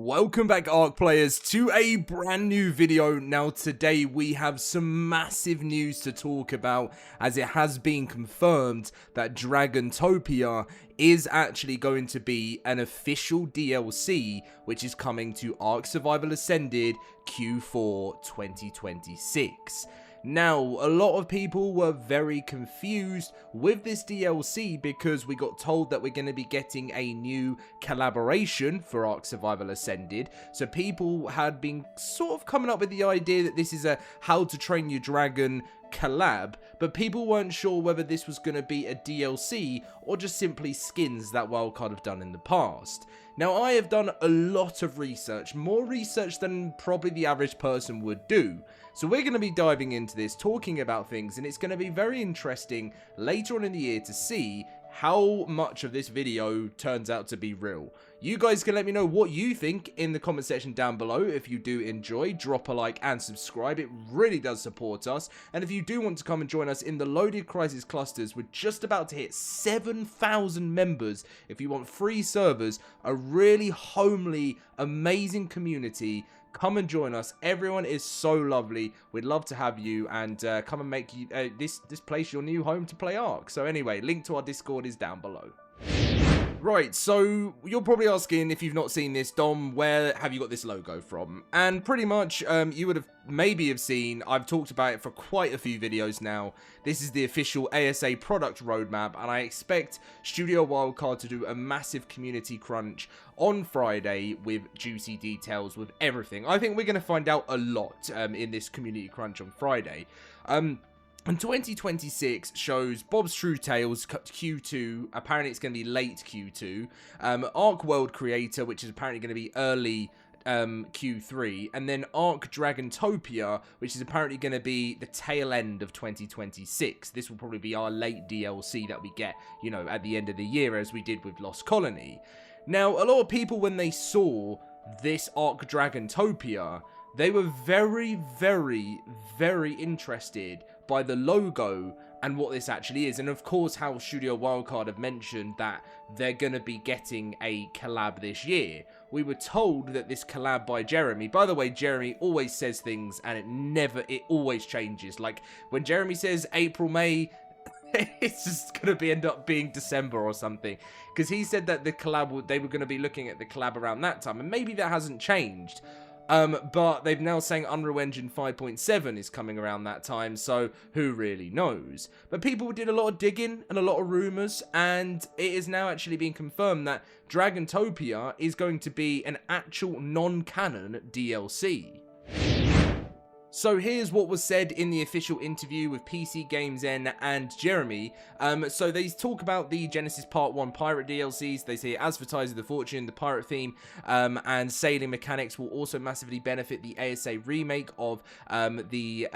Welcome back, ARK players, to a brand new video. Now today we have some massive news to talk about, as it has been confirmed that Dragontopia is actually going to be an official DLC which is coming to ARK Survival Ascended Q4 2026. Now, a lot of people were very confused with this DLC because we got told that we're going to be getting a new collaboration for ARK Survival Ascended. So people had been sort of coming up with the idea that this is a How to Train Your Dragon collab, but people weren't sure whether this was going to be a DLC or just simply skins that Wildcard have done in the past. Now, I have done a lot of research, more research than probably the average person would do. So we're going to be diving into this, talking about things, and it's going to be very interesting later on in the year to see how much of this video turns out to be real. You guys can let me know what you think in the comment section down below. If you do enjoy, drop a like and subscribe. It really does support us. And if you do want to come and join us in the LoadedCrysis clusters, we're just about to hit 7,000 members. If you want free servers, a really homely, amazing community, come and join us. Everyone is so lovely. We'd love to have you, and come and make you this place your new home to play ARK. So anyway, link to our Discord is down below. Right, so you're probably asking, if you've not seen this, Dom, where have you got this logo from? And pretty much, you would have maybe have seen, I've talked about it for quite a few videos now. This is the official ASA product roadmap, and I expect Studio Wildcard to do a massive community crunch on Friday with juicy details, with everything. I think we're going to find out a lot in this community crunch on Friday. And 2026 shows Bob's True Tales Q2, apparently it's going to be late Q2, ARK World Creator, which is apparently going to be early Q3, and then ARK Dragontopia, which is apparently going to be the tail end of 2026. This will probably be our late DLC that we get, you know, at the end of the year, as we did with Lost Colony. Now, a lot of people, when they saw this ARK Dragontopia, they were very, very, very interested by the logo and what this actually is. And of course, how Studio Wildcard have mentioned that they're going to be getting a collab this year. We were told that this collab by Jeremy, by the way, Jeremy always says things and it always changes. Like when Jeremy says April, May, it's just going to end up being December or something, because he said that the collab, they were going to be looking at the collab around that time, and maybe that hasn't changed. But they've now saying Unreal Engine 5.7 is coming around that time, so who really knows? But people did a lot of digging and a lot of rumours, and it is now actually being confirmed that Dragontopia is going to be an actual non-canon DLC. So here's what was said in the official interview with PC Games N and Jeremy. So they talk about the Genesis Part 1 pirate DLCs. They say advertise the fortune, the pirate theme, and sailing mechanics will also massively benefit the ASA remake of the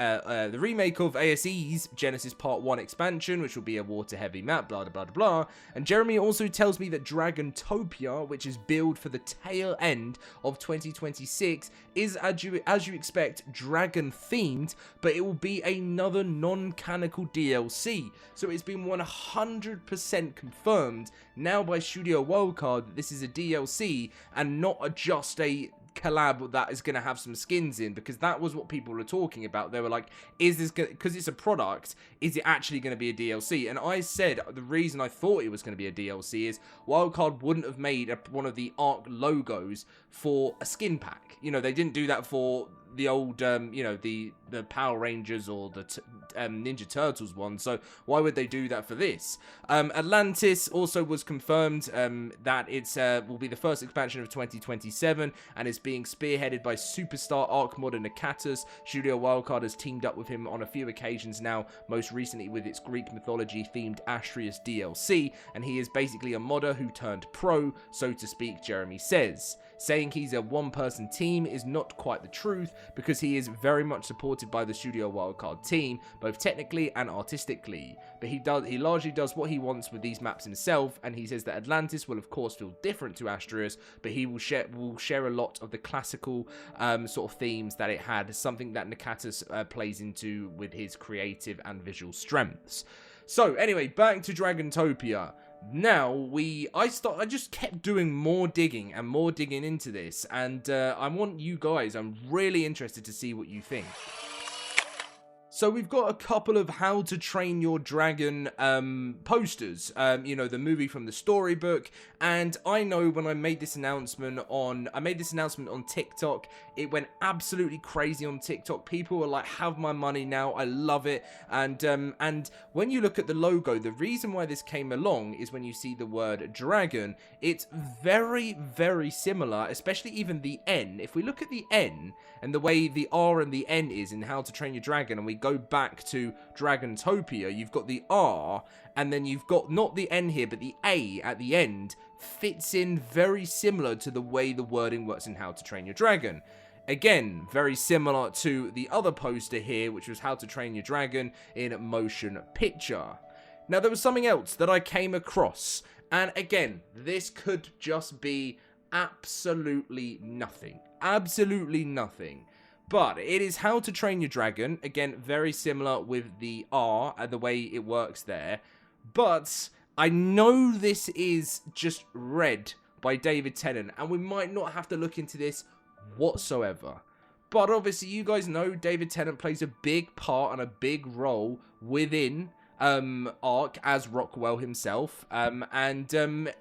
remake of ASE's Genesis Part 1 expansion, which will be a water-heavy map, blah, blah, blah, blah. And Jeremy also tells me that Dragontopia, which is billed for the tail end of 2026, is, as you expect, dragon themed, but it will be another non-canonical DLC. So it's been 100% confirmed now by Studio Wildcard that this is a DLC and not just a collab that is going to have some skins in, because that was what people were talking about. They were like, is this, because it's a product, is it actually going to be a DLC? And I said the reason I thought it was going to be a DLC is Wildcard wouldn't have made one of the ARK logos for a skin pack. You know, they didn't do that for the old, you know, the Power Rangers or the Ninja Turtles one, so why would they do that for this? Atlantis also was confirmed that it's will be the first expansion of 2027, and it's being spearheaded by superstar ARK modder Nakatus. Studio Wildcard has teamed up with him on a few occasions now, most recently with its Greek mythology themed Astrius DLC, and he is basically a modder who turned pro, so to speak, Jeremy says. Saying he's a one-person team is not quite the truth, because he is very much supported by the Studio Wildcard team, both technically and artistically. But he largely does what he wants with these maps himself, and he says that Atlantis will of course feel different to Astrius, but he will share a lot of the classical sort of themes that it had, something that Nakatus plays into with his creative and visual strengths. So anyway, back to Dragontopia. Now, I just kept doing more digging and more digging into this, and I want you guys, I'm really interested to see what you think. So we've got a couple of How to Train Your Dragon posters, you know, the movie from the storybook, and I know when I made this announcement on, TikTok, it went absolutely crazy on TikTok. People were like, have my money now, I love it, and when you look at the logo, the reason why this came along is when you see the word dragon, it's very, very similar, especially even the N. If we look at the N, and the way the R and the N is in How to Train Your Dragon, and we go back to Dragontopia, you've got the R, and then you've got not the N here, but the A at the end fits in very similar to the way the wording works in How to Train Your Dragon. Again, very similar to the other poster here, which was How to Train Your Dragon in motion picture. Now, there was something else that I came across, and again, this could just be absolutely nothing. Absolutely nothing. But it is How to Train Your Dragon. Again, very similar with the R and the way it works there. But I know this is just read by David Tennant, and we might not have to look into this whatsoever. But obviously, you guys know David Tennant plays a big part and a big role within ARK as Rockwell himself, and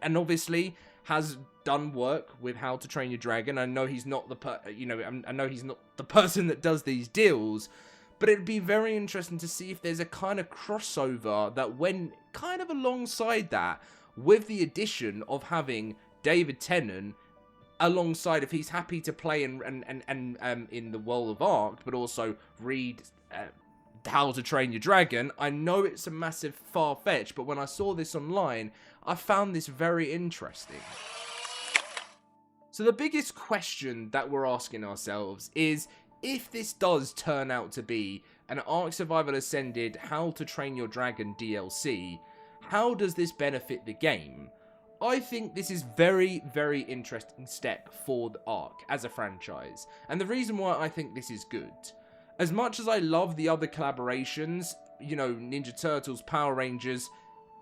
obviously has done work with How to Train Your Dragon. I know he's not I know he's not the person that does these deals, but it'd be very interesting to see if there's a kind of crossover that went kind of alongside that, with the addition of having David Tennant alongside, if he's happy to play in the world of ARK, but also read How to Train Your Dragon. I know it's a massive far-fetch, but when I saw this online, I found this very interesting. So the biggest question that we're asking ourselves is, if this does turn out to be an ARK Survival Ascended How to Train Your Dragon DLC, how does this benefit the game? I think this is very, very interesting step for the ARK as a franchise, and the reason why I think this is good, as much as I love the other collaborations, you know, Ninja Turtles, Power Rangers,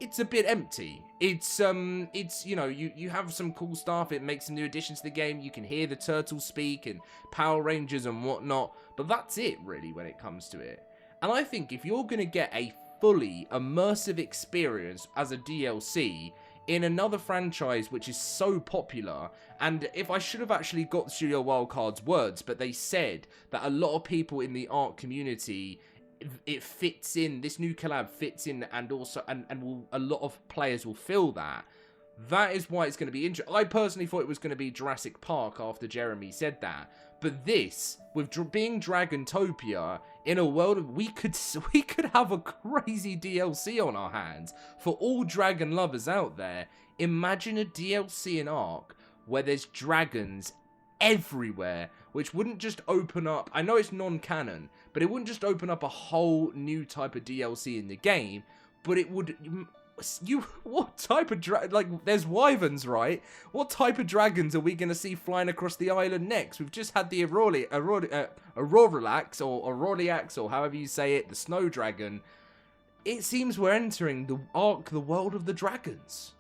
it's a bit empty. It's you know, you have some cool stuff, it makes some new additions to the game, you can hear the turtles speak and Power Rangers and whatnot, but that's it really when it comes to it. And I think if you're going to get a fully immersive experience as a DLC in another franchise which is so popular, and if I should have actually got Studio Wildcard's words, but they said that a lot of people in the ARK community, it fits in, this new collab fits in, and also a lot of players will feel that. That is why it's going to be interesting. I personally thought it was going to be Jurassic Park after Jeremy said that, but this, with being Dragontopia, in a world of, we could have a crazy DLC on our hands for all dragon lovers out there. Imagine a DLC in ARK where there's dragons everywhere, which wouldn't just open up, I know it's non-canon, but it wouldn't just open up a whole new type of DLC in the game, but it would, what type of like, there's wyverns, right? What type of dragons are we going to see flying across the island next? We've just had the Auroriax, or Auroriax, or however you say it, the snow dragon. It seems we're entering the ARK, the world of the dragons.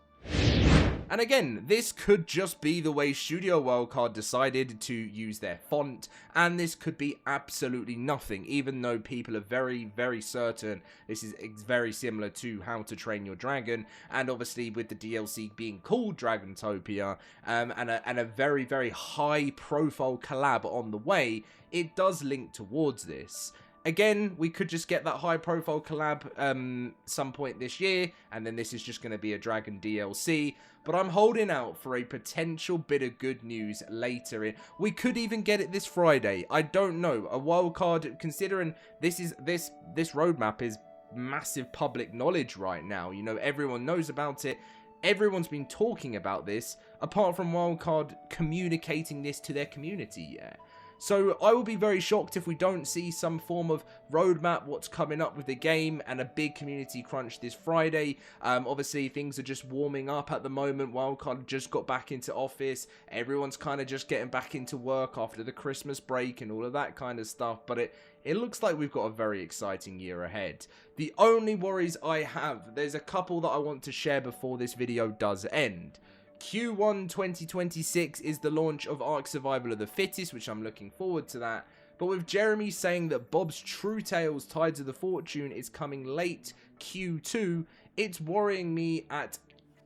And again, this could just be the way Studio Wildcard decided to use their font, and this could be absolutely nothing, even though people are very, very certain this is very similar to How to Train Your Dragon, and obviously with the DLC being called Dragontopia, and a very, very high-profile collab on the way, it does link towards this. Again, we could just get that high-profile collab some point this year, and then this is just going to be a Dragon DLC. But I'm holding out for a potential bit of good news later in. We could even get it this Friday. I don't know. A wildcard, considering this roadmap is massive public knowledge right now. You know, everyone knows about it. Everyone's been talking about this, apart from Wildcard communicating this to their community, yeah. So I will be very shocked if we don't see some form of roadmap, what's coming up with the game, and a big community crunch this Friday. Obviously, things are just warming up at the moment. Wildcard just got back into office. Everyone's kind of just getting back into work after the Christmas break and all of that kind of stuff. But it looks like we've got a very exciting year ahead. The only worries I have, there's a couple that I want to share before this video does end. Q1 2026 is the launch of ARK Survival of the Fittest, which I'm looking forward to that. But with Jeremy saying that Bob's True Tales Tides of the Fortune is coming late Q2, it's worrying me at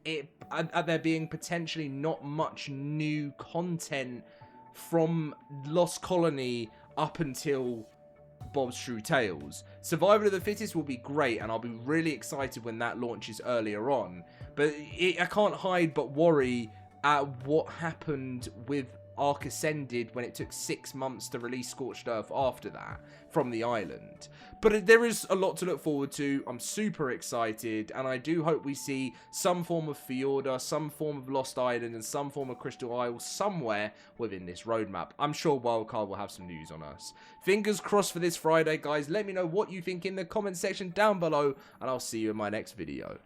there being potentially not much new content from Lost Colony up until Bob's True Tales. Survival of the Fittest will be great, and I'll be really excited when that launches earlier on. But I can't hide but worry at what happened with ARK Ascended when it took 6 months to release Scorched Earth after that from the island. But there is a lot to look forward to. I'm super excited, and I do hope we see some form of Fjorda, some form of Lost Island, and some form of Crystal Isle somewhere within this roadmap. I'm sure Wildcard will have some news on us. Fingers crossed for this Friday, guys. Let me know what you think in the comment section down below, and I'll see you in my next video.